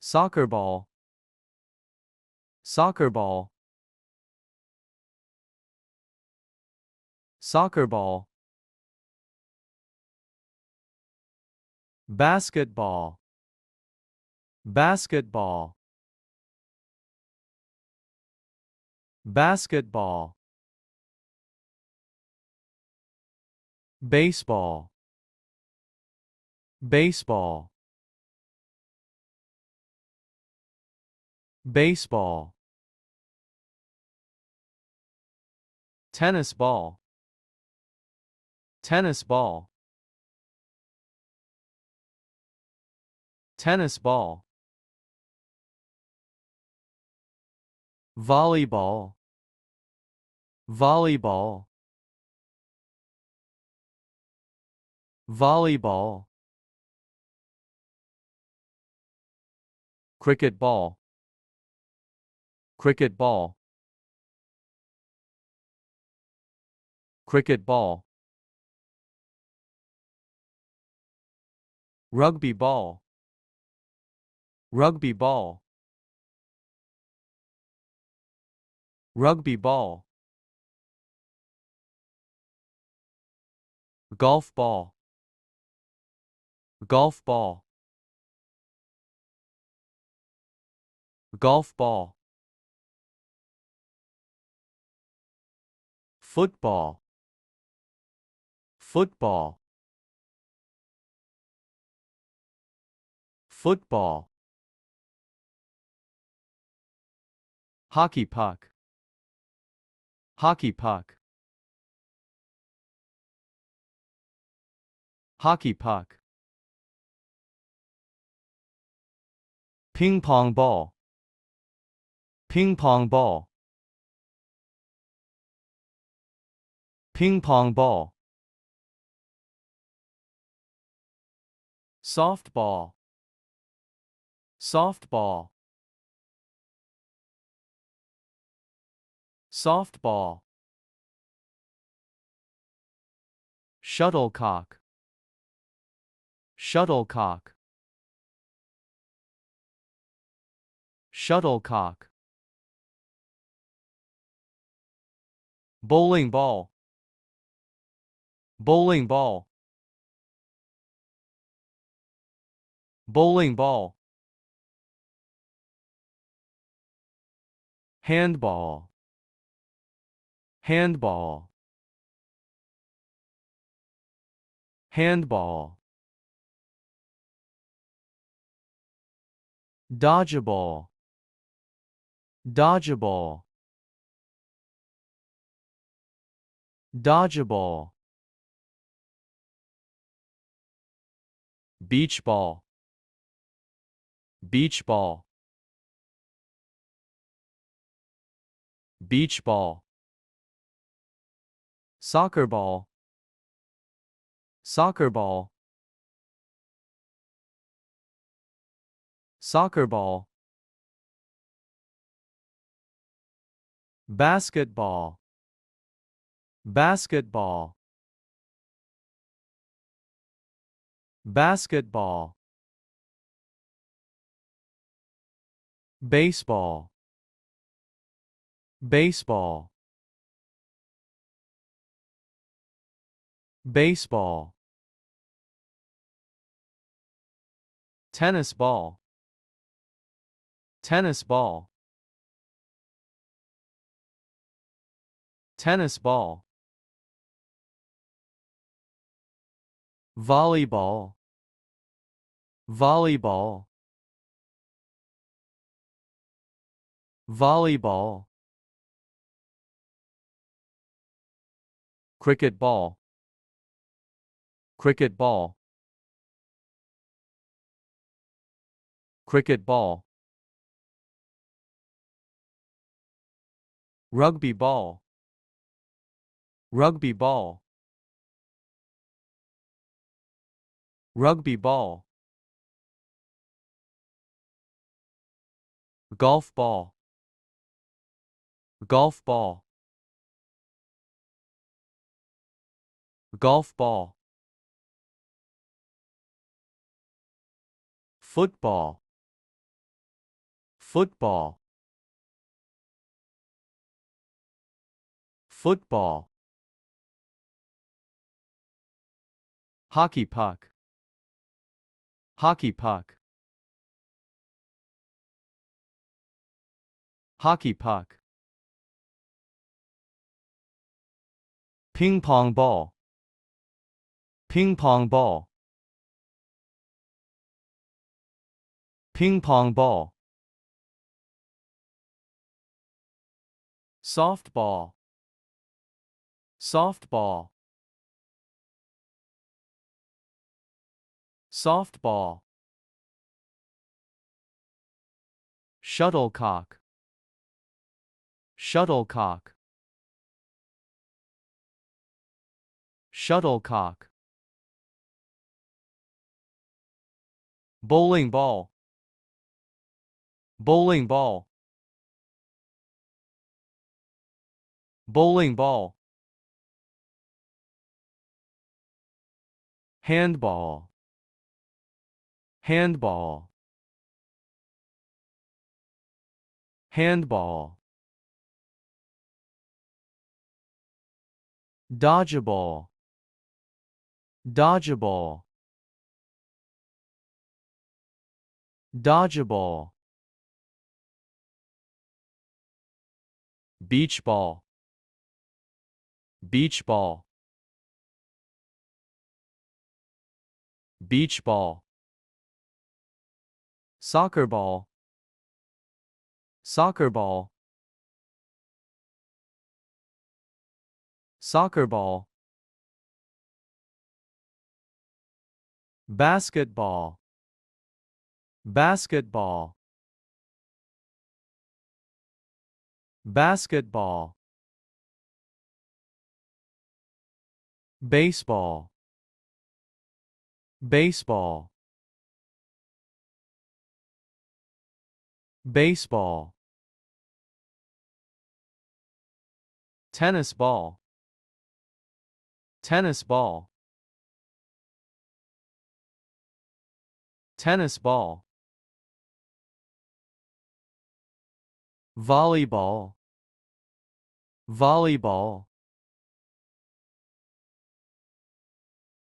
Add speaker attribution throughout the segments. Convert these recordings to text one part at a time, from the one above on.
Speaker 1: soccer ball, soccer ball, soccer ball, basketball, basketball, basketball, baseball, baseball, baseball, tennis ball, tennis ball, tennis ball, volleyball, volleyball, volleyball, cricket ball, cricket ball, cricket ball, rugby ball, rugby ball, rugby ball, golf ball, golf ball, golf ball, football, football, football, hockey puck, hockey puck, hockey puck, ping pong ball, ping pong ball, ping pong ball, softball, softball, softball, shuttlecock, shuttlecock, shuttlecock, bowling ball, bowling ball, bowling ball, handball, handball, handball, dodgeball, dodgeball, dodgeball, beach ball, beach ball, beach ball, soccer ball, soccer ball, soccer ball, basketball, basketball, basketball, baseball, baseball, baseball, tennis ball, tennis ball, tennis ball, volleyball, volleyball, volleyball, cricket ball, cricket ball, cricket ball, rugby ball, rugby ball, rugby ball, golf ball, golf ball, golf ball, football, football, football. Hockey puck, hockey puck. Hockey puck. Ping pong ball, ping pong ball. Ping pong ball. Softball, softball. Softball. Shuttlecock, shuttlecock. Shuttlecock. Bowling ball, bowling ball. Bowling ball. Handball, handball. Handball. Dodgeball, dodgeball. Dodgeball. Beach ball, beach ball. Beach ball. Soccer ball, soccer ball. Soccer ball. Basketball, basketball. Basketball. Baseball, baseball. Baseball. Tennis ball, tennis ball. Tennis ball. Volleyball, volleyball.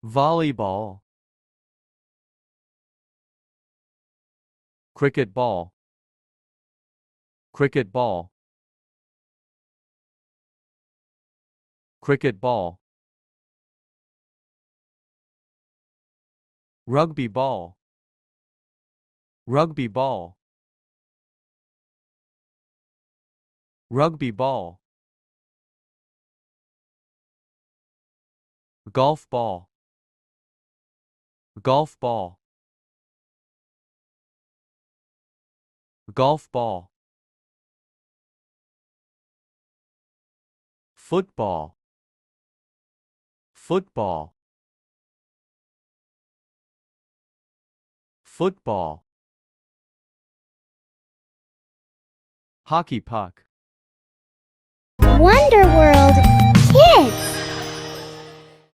Speaker 1: Volleyball. Cricket ball, cricket ball. Cricket ball. Rugby ball, rugby ball. Rugby ball. Golf ball, golf ball. Golf ball. Football, football. Football. Hockey puck.
Speaker 2: Wonder World Kids.